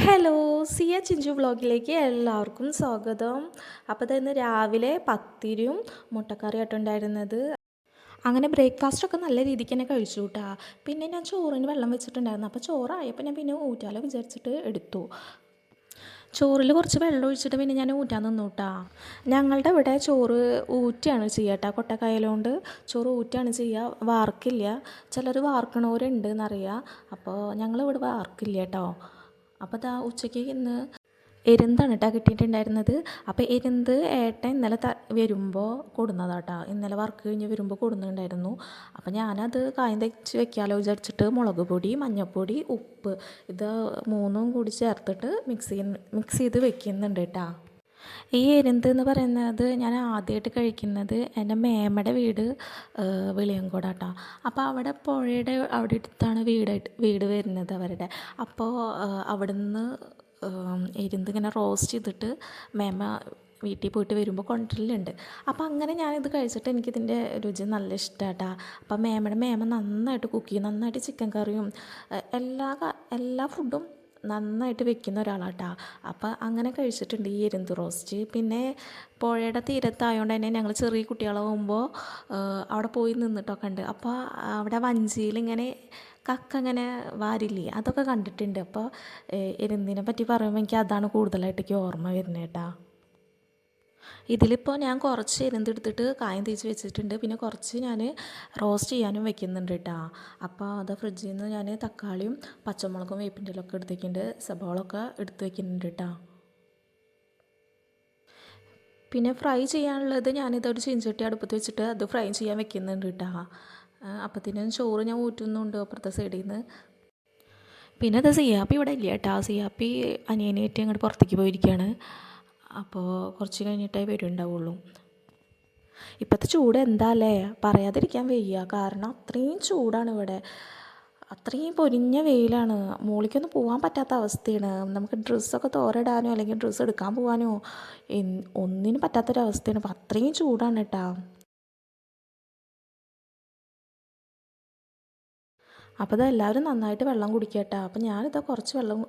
Hello, സിയ ചിഞ്ചു വ്ളോഗിലേക്ക് എല്ലാവർക്കും സ്വാഗതം. അപ്പോൾ ഇന്ന് രാവിലെ പത്തിരിയും മുട്ടക്കറിയായിട്ടും ഉണ്ടായിരുന്നത്. അങ്ങനെ ബ്രേക്ക്ഫാസ്റ്റൊക്കെ നല്ല രീതിക്ക് തന്നെ കഴിച്ചു കേട്ടാ. പിന്നെ ഞാൻ ചോറിന് വെള്ളം വെച്ചിട്ടുണ്ടായിരുന്നു. അപ്പോൾ ചോറായപ്പോൾ ഞാൻ പിന്നെ ഊറ്റാലോ വിചാരിച്ചിട്ട് എടുത്തു. ചോറിൽ കുറച്ച് വെള്ളം ഒഴിച്ചിട്ട് പിന്നെ ഞാൻ ഊറ്റാൻ നിന്നു കേട്ടാ. ഞങ്ങളുടെ ഇവിടെ ചോറ് ഊറ്റിയാണ് ചെയ്യുക കേട്ടോ. കൊട്ടക്കയിലുകൊണ്ട് ചോറ് ഊറ്റിയാണ് ചെയ്യുക, വാർക്കില്ല. ചിലർ വാർക്കണവരുണ്ട് എന്നറിയാം. അപ്പോൾ ഞങ്ങളിവിടെ വാർക്കില്ല കേട്ടോ. അപ്പോൾ ദാ ഉച്ചയ്ക്ക് ഇന്ന് എരുന്താണ് കേട്ടോ കിട്ടിയിട്ടുണ്ടായിരുന്നത്. അപ്പോൾ എരുന്ത് ഏട്ടൻ ഇന്നലെ വരുമ്പോൾ കൊടുന്നതാട്ടോ. ഇന്നലെ വർക്ക് കഴിഞ്ഞ് വരുമ്പോൾ കൊടുക്കുന്നുണ്ടായിരുന്നു. അപ്പോൾ ഞാനത് കായം തെച്ച് വെക്കാമല്ലോ വിചാരിച്ചിട്ട് മുളക് പൊടി, മഞ്ഞൾപ്പൊടി, ഉപ്പ് ഇത് മൂന്നും കൂടി ചേർത്തിട്ട് മിക്സ് ചെയ്ത് വെക്കുന്നുണ്ട് കേട്ടോ. ഈ എരുന്ത് എന്ന് പറയുന്നത് ഞാൻ ആദ്യമായിട്ട് കഴിക്കുന്നത് എൻ്റെ മേമ്മയുടെ വീട് വെളിയങ്കോടാട്ടോ. അപ്പോൾ അവിടെ പുഴയുടെ അവിടെ അടുത്താണ് വീട് വരുന്നത് അവരുടെ. അപ്പോൾ അവിടുന്ന് എരുന്ത് ഇങ്ങനെ റോസ്റ്റ് ചെയ്തിട്ട് മേമ്മ വീട്ടിൽ പോയിട്ട് വരുമ്പോൾ കൊണ്ടുവരലുണ്ട്. അപ്പോൾ അങ്ങനെ ഞാനിത് കഴിച്ചിട്ട് എനിക്കിതിൻ്റെ രുചി നല്ല ഇഷ്ടമാട്ടാ. അപ്പം മേമ്മ നന്നായിട്ട് കുക്ക് ചെയ്യും, നന്നായിട്ട് ചിക്കൻ കറിയും എല്ലാ ഫുഡും നന്നായിട്ട് വെക്കുന്ന ഒരാളാട്ടാ. അപ്പോൾ അങ്ങനെ കഴിച്ചിട്ടുണ്ട് ഈ എരുന്ത് റോസ്റ്റ്. പിന്നെ പുഴയുടെ തീരത്തായതുകൊണ്ട് തന്നെ ഞങ്ങൾ ചെറിയ കുട്ടികളാകുമ്പോൾ അവിടെ പോയി നിന്നിട്ടൊക്കെ ഉണ്ട്. അപ്പോൾ അവിടെ വഞ്ചിയിലിങ്ങനെ കക്ക അങ്ങനെ വാരില്ലേ, അതൊക്കെ കണ്ടിട്ടുണ്ട്. അപ്പോൾ എരുന്തിനെ പറ്റി പറയുമ്പോൾ എനിക്ക് അതാണ് കൂടുതലായിട്ട് ഓർമ്മ വരുന്നത് കേട്ടാ. ഇതിലിപ്പോൾ ഞാൻ കുറച്ച് എരുന്തെടുത്തിട്ട് കായം തേച്ച് വെച്ചിട്ടുണ്ട്. പിന്നെ കുറച്ച് ഞാൻ റോസ്റ്റ് ചെയ്യാനും വെക്കുന്നുണ്ട് കേട്ടോ. അപ്പോൾ അത് ഫ്രിഡ്ജിൽ നിന്ന് ഞാൻ തക്കാളിയും പച്ചമുളകും വേപ്പിൻ്റെ ഇലയൊക്കെ എടുത്ത് വയ്ക്കുന്നുണ്ട്, സബോളൊക്കെ എടുത്ത് വയ്ക്കുന്നുണ്ട് കേട്ടോ. പിന്നെ ഫ്രൈ ചെയ്യാനുള്ളത് ഞാനിതൊരു ചീഞ്ചട്ടി അടുപ്പത്ത് വെച്ചിട്ട് അത് ഫ്രൈ ചെയ്യാൻ വെക്കുന്നുണ്ട് കേട്ടോ. അപ്പത്തിനും ചോറ് ഞാൻ ഊറ്റുന്നുണ്ട് അപ്പുറത്തെ സൈഡിൽ നിന്ന്. പിന്നെ അത് സിയാപ്പി ഇവിടെ ഇല്ല കേട്ടോ. സിയാപ്പി അനിയനായിട്ട് അങ്ങോട്ട് പുറത്തേക്ക് പോയിരിക്കുകയാണ്. അപ്പോൾ കുറച്ച് കഴിഞ്ഞിട്ടേ വരുന്നുണ്ടാവുള്ളൂ. ഇപ്പോഴത്തെ ചൂട് എന്താ അല്ലേ, പറയാതിരിക്കാൻ വയ്യ. കാരണം അത്രയും ചൂടാണ് ഇവിടെ, അത്രയും പൊരിഞ്ഞ വെയിലാണ്. മുകളിലേക്കൊന്നും പോകാൻ പറ്റാത്ത അവസ്ഥയാണ്. നമുക്ക് ഡ്രസ്സൊക്കെ തോരയിടാനോ അല്ലെങ്കിൽ ഡ്രസ്സ് എടുക്കാൻ പോകാനോ ഒന്നിനും പറ്റാത്തൊരവസ്ഥയാണ്. അപ്പോൾ അത്രയും ചൂടാണ് കേട്ടോ. അപ്പോൾ ഇതെല്ലാവരും നന്നായിട്ട് വെള്ളം കുടിക്കട്ടോ. അപ്പോൾ ഞാനിതാ കുറച്ച് വെള്ളം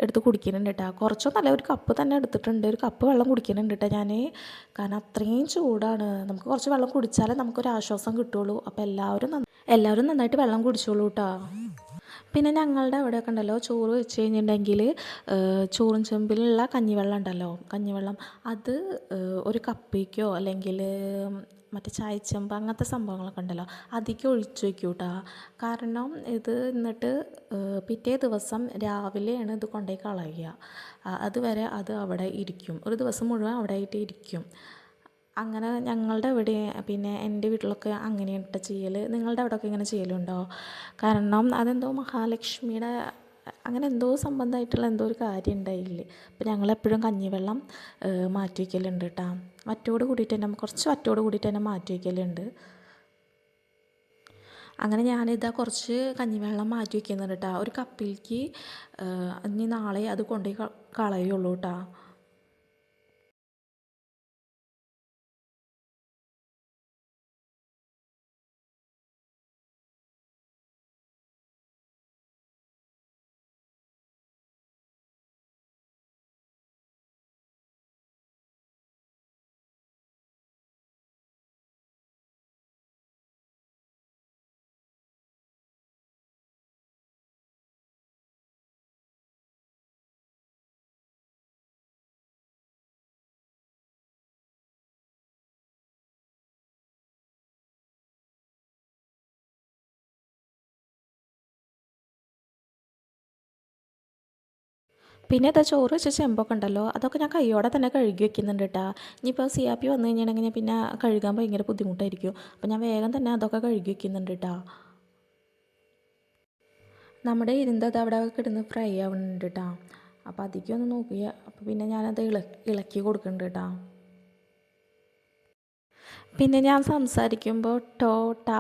എടുത്ത് കുടിക്കുന്നുണ്ട് കേട്ടോ. കുറച്ചൊന്നല്ല, ഒരു കപ്പ് തന്നെ എടുത്തിട്ടുണ്ട്. ഒരു കപ്പ് വെള്ളം കുടിക്കുന്നുണ്ട് കേട്ടോ ഞാൻ. കാരണം അത്രയും ചൂടാണ്. നമുക്ക് കുറച്ച് വെള്ളം കുടിച്ചാലേ നമുക്കൊരു ആശ്വാസം കിട്ടുള്ളൂ. അപ്പോൾ എല്ലാവരും നന്നായിട്ട് വെള്ളം കുടിച്ചോളൂ കേട്ടോ. പിന്നെ ഞങ്ങളുടെ അവിടെയൊക്കെ ഉണ്ടല്ലോ, ചോറ് വെച്ച് കഴിഞ്ഞിട്ടുണ്ടെങ്കിൽ ചോറും ചെമ്പിലുള്ള കഞ്ഞിവെള്ളം ഉണ്ടല്ലോ, കഞ്ഞിവെള്ളം അത് ഒരു കപ്പിക്കോ അല്ലെങ്കിൽ മറ്റേ ചായച്ചെമ്പ് അങ്ങനത്തെ സംഭവങ്ങളൊക്കെ ഉണ്ടല്ലോ അതിലേക്ക് ഒഴിച്ച് വയ്ക്കും കേട്ടോ. കാരണം ഇത് എന്നിട്ട് പിറ്റേ ദിവസം രാവിലെയാണ് ഇത് കൊണ്ടുപോയി കളയുക. അതുവരെ അത് അവിടെ ഇരിക്കും, ഒരു ദിവസം മുഴുവൻ അവിടെ ആയിട്ട് ഇരിക്കും. അങ്ങനെ ഞങ്ങളുടെ ഇവിടെ, പിന്നെ എൻ്റെ വീട്ടിലൊക്കെ അങ്ങനെയാണ് ചെയ്യൽ. നിങ്ങളുടെ അവിടെയൊക്കെ ഇങ്ങനെ ചെയ്യലുണ്ടോ? കാരണം അതെന്തോ മഹാലക്ഷ്മിയുടെ അങ്ങനെ എന്തോ സംബന്ധമായിട്ടുള്ള എന്തോ ഒരു കാര്യം ഉണ്ടായില്ലേ. അപ്പോൾ ഞങ്ങളെപ്പോഴും കഞ്ഞിവെള്ളം മാറ്റി വയ്ക്കലുണ്ട് കേട്ടോ. വറ്റോട് കൂടിയിട്ട് തന്നെ, കുറച്ച് വറ്റോട് കൂടിയിട്ട് തന്നെ മാറ്റി വയ്ക്കലുണ്ട്. അങ്ങനെ ഞാനിതാ കുറച്ച് കഞ്ഞിവെള്ളം മാറ്റി വയ്ക്കുന്നുണ്ട് കേട്ടോ. ഒരു കപ്പിലേക്ക് ഇനി നാളെ അത് കൊണ്ടുപോയി കളയുള്ളൂ കേട്ടോ. പിന്നെ ഇതാ ചോറ് വെച്ച ചെമ്പൊക്കെ ഉണ്ടല്ലോ, അതൊക്കെ ഞാൻ കൈയോടെ തന്നെ കഴുകി വെക്കുന്നുണ്ട് കേട്ടോ. ഇനിയിപ്പോൾ സിയാപ്പി വന്നു കഴിഞ്ഞിട്ടുണ്ടെങ്കിൽ പിന്നെ കഴുകാൻ ഭയങ്കര ബുദ്ധിമുട്ടായിരിക്കും. അപ്പോൾ ഞാൻ വേഗം തന്നെ അതൊക്കെ കഴുകി വെക്കുന്നുണ്ട് കേട്ടോ. നമ്മുടെ ഇരുന്നത് അവിടെ കിടന്ന് ഫ്രൈ ആവുന്നുണ്ട് കേട്ടോ. അപ്പോൾ അതിലേക്ക് ഒന്ന് നോക്കിയ അപ്പോൾ പിന്നെ ഞാനത് ഇളക്കി കൊടുക്കുന്നുണ്ട് കേട്ടോ. പിന്നെ ഞാൻ സംസാരിക്കുമ്പോൾ ടോട്ട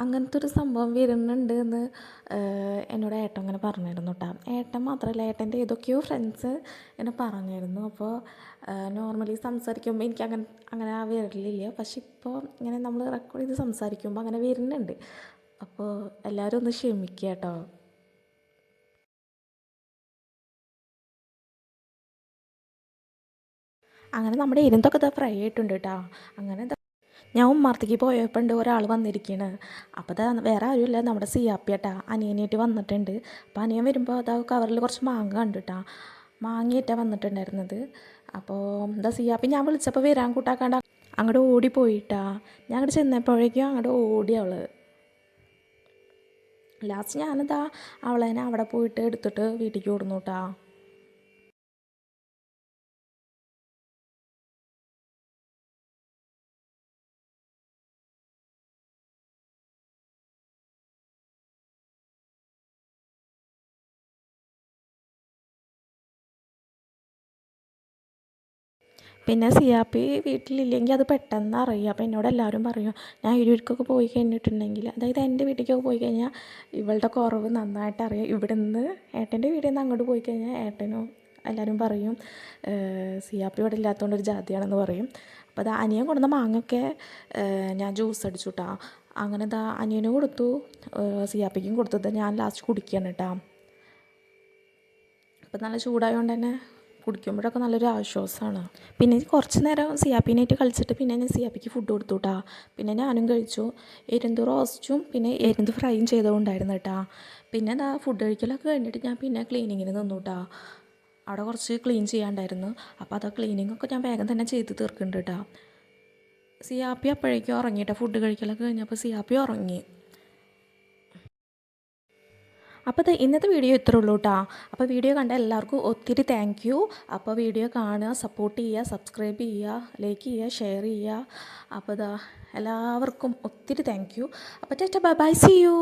അങ്ങനത്തെ ഒരു സംഭവം വരുന്നുണ്ട് എന്ന് എന്നോട് ഏട്ടൻ അങ്ങനെ പറഞ്ഞിരുന്നു കേട്ടോ. ഏട്ടൻ മാത്രമല്ല, ഏട്ടൻ്റെ ഏതൊക്കെയോ ഫ്രണ്ട്സ് എന്നെ പറഞ്ഞിരുന്നു. അപ്പോൾ നോർമലി സംസാരിക്കുമ്പോൾ എനിക്ക് അങ്ങനെ വരലില്ല. പക്ഷെ ഇപ്പോൾ ഇങ്ങനെ നമ്മൾ റെക്കോർഡ് ചെയ്ത് സംസാരിക്കുമ്പോൾ അങ്ങനെ വരുന്നുണ്ട്. അപ്പോൾ എല്ലാവരും ഒന്ന് ക്ഷമിക്കുക കേട്ടോ. അങ്ങനെ നമ്മുടെ ഇരുന്തൊക്കെ ഇതാ ഫ്രൈ ആയിട്ടുണ്ട് കേട്ടോ. അങ്ങനെ ഞാൻ ഉമ്മാർത്തേക്ക് പോയപ്പോൾ ഉണ്ട് ഒരാൾ വന്നിരിക്കുകയാണ്. അപ്പോൾ അതാ വേറെ ആരുമില്ല, നമ്മുടെ സിയാപ്പി ഏട്ടാ അനിയനായിട്ട് വന്നിട്ടുണ്ട്. അപ്പോൾ അനിയൻ വരുമ്പോൾ അതാ കവറിൽ കുറച്ച് മാങ്ങ കണ്ടു കേട്ടോ. മാങ്ങയായിട്ടാണ് വന്നിട്ടുണ്ടായിരുന്നത്. അപ്പോൾ എന്താ സിയാപ്പി ഞാൻ വിളിച്ചപ്പോൾ വരാൻ കൂട്ടാക്കാണ്ട് അങ്ങോട്ട് ഓടിപ്പോയിട്ടാ. ഞാൻ അങ്ങോട്ട് ചെന്നപ്പോഴേക്കും അങ്ങോട്ട് ഓടി അവൾ. ലാസ്റ്റ് ഞാനെന്താ അവളേനെ അവിടെ പോയിട്ട് എടുത്തിട്ട് വീട്ടിലേക്ക് ഓടുന്നു കേട്ടാ. പിന്നെ സിയാപ്പി വീട്ടിലില്ലെങ്കിൽ അത് പെട്ടെന്ന് അറിയാം. അപ്പോൾ എന്നോട് എല്ലാവരും പറയും, ഞാൻ ഇരുവർക്കൊക്കെ പോയി കഴിഞ്ഞിട്ടുണ്ടെങ്കിൽ, അതായത് എൻ്റെ വീട്ടിലേക്കൊക്കെ പോയി കഴിഞ്ഞാൽ ഇവളുടെ കുറവ് നന്നായിട്ട് അറിയാം. ഇവിടെ നിന്ന് ഏട്ടൻ്റെ വീട്ടിൽ നിന്ന് അങ്ങോട്ട് പോയി കഴിഞ്ഞാൽ ഏട്ടനും എല്ലാവരും പറയും സിയാപ്പി ഇവിടെ ഇല്ലാത്തതുകൊണ്ട് ഒരു ജാതിയാണെന്ന് പറയും. അപ്പോൾ അത് അനിയൻ കൊണ്ടുവന്ന മാങ്ങയൊക്കെ ഞാൻ ജ്യൂസ് അടിച്ചു കേട്ടോ. അങ്ങനെ ഇതാ അനിയനും കൊടുത്തു, സിയാപ്പിക്കും കൊടുത്തത് ഞാൻ ലാസ്റ്റ് കുടിക്കുകയാണ് കേട്ടോ. അപ്പോൾ നല്ല ചൂടായതുകൊണ്ട് തന്നെ കുടിക്കുമ്പോഴൊക്കെ നല്ലൊരു ആശ്വാസമാണ്. പിന്നെ കുറച്ച് നേരം സിയാപ്പീനായിട്ട് കളിച്ചിട്ട് പിന്നെ ഞാൻ സിയാപ്പിക്ക് ഫുഡ് കൊടുത്തു കേട്ടോ. പിന്നെ ഞാനും കഴിച്ചു. എരുന്ത് റോസ്റ്റും പിന്നെ എരുന്ത് ഫ്രൈയും ചെയ്തുകൊണ്ടായിരുന്നു കേട്ടോ. പിന്നെ എന്താ ഫുഡ് കഴിക്കലൊക്കെ കഴിഞ്ഞിട്ട് ഞാൻ പിന്നെ ക്ലീനിങ്ങിന് നിന്നു കേട്ടോ. അവിടെ കുറച്ച് ക്ലീൻ ചെയ്യാണ്ടായിരുന്നു. അപ്പോൾ അത് ക്ലീനിങ്ങൊക്കെ ഞാൻ വേഗം തന്നെ ചെയ്ത് തീർക്കുന്നുണ്ട് കേട്ടോ. സിയാപ്പി അപ്പോഴേക്കും ഉറങ്ങിയിട്ടോ. ഫുഡ് കഴിക്കലൊക്കെ കഴിഞ്ഞപ്പോൾ സിയാപ്പി ഉറങ്ങി. അപ്പോൾ ഇന്നത്തെ വീഡിയോ ഇത്രേ ഉള്ളൂ കേട്ടോ. അപ്പോൾ വീഡിയോ കണ്ട എല്ലാവർക്കും ഒത്തിരി താങ്ക് യു. അപ്പോൾ വീഡിയോ കാണുക, സപ്പോർട്ട് ചെയ്യുക, സബ്സ്ക്രൈബ് ചെയ്യുക, ലൈക്ക് ചെയ്യുക, ഷെയർ ചെയ്യുക. അപ്പോൾ എല്ലാവർക്കും ഒത്തിരി താങ്ക് യു. അപ്പോൾ ബൈ ബൈ, സീ യു.